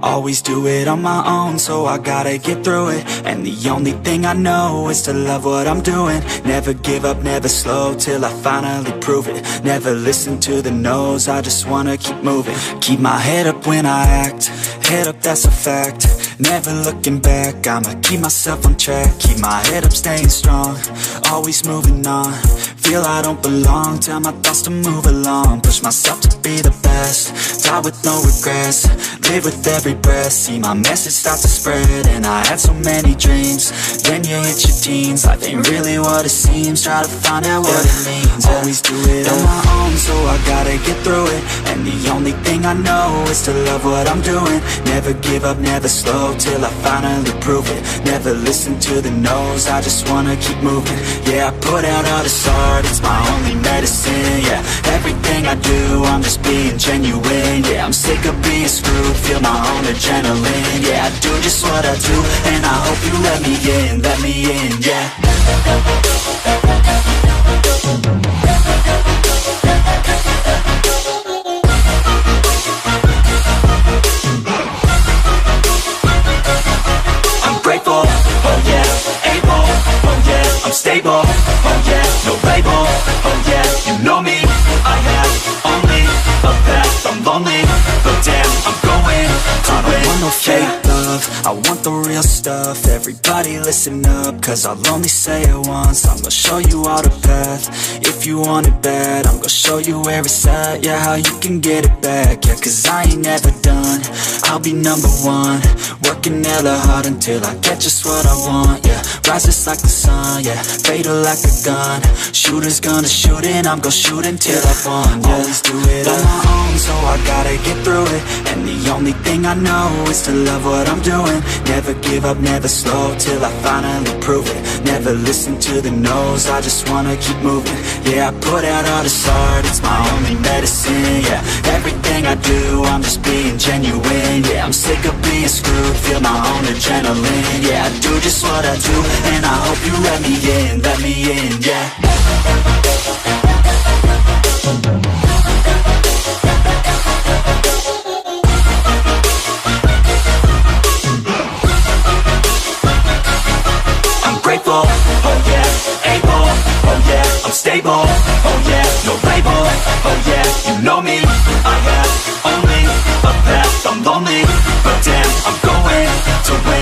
Always do it on my own, so I gotta get through it. And the only thing I know is to love what I'm doing. Never give up, never slow, till I finally prove it. Never listen to the no's, I just wanna keep moving. Keep my head up when I act, head up, that's a fact. Never looking back, I'ma keep myself on track. Keep my head up, staying strong, always moving on. Feel I don't belong, tell my thoughts to move along. Push myself to be the best, die with no regrets. Live with every breath, see my message start to spread. And I had so many dreams, then you hit your teens. Life ain't really what it seems, try to find out what it means. Always do it on my own, so I gotta get through it. And the only thing I know is to love what I'm doing. Never give up, never slow, till I finally prove it. Never listen to the no's, I just wanna keep moving. Yeah, I put out all this art, it's my only medicine. Yeah, everything I do, I'm just being genuine. Yeah, I'm sick of being screwed, feel my own adrenaline. Yeah, I do just what I do, and I hope you let me in, yeah. Grateful, oh yeah, able, oh yeah, I'm stable, oh yeah, no label, oh yeah, you know me, I have only a path, I'm lonely, but damn, I'm going to win. I don't want no fake love, I want the real stuff. Everybody listen up, cause I'll only say it once. I'm gonna show you all the path, if you want it bad. I'm gonna show you where it's at, yeah, how you can get it back. Yeah, cause I ain't never done, I'll be number one. Working hella hard until I get just what I want, yeah. Rises like the sun, yeah, fatal like a gun. Shooter's gonna shoot and I'm gonna shoot until I've won, yeah. Always do it on my own, so I gotta get through it. And the only thing I know is to love what I'm doing. Never give up, never slow, till I finally prove it. Never listen to the no's, I just wanna keep moving. Yeah, I put out all this art, it's my only medicine. Yeah, everything I do, I'm just being genuine. Yeah, I'm sick of being screwed, feel my own adrenaline. Yeah, I do just what I do, and I hope you let me in, yeah. Grateful, oh yeah, able, oh yeah, I'm stable, oh yeah, no label, oh yeah, you know me, I have only a path, I'm lonely, but damn, I'm going to win.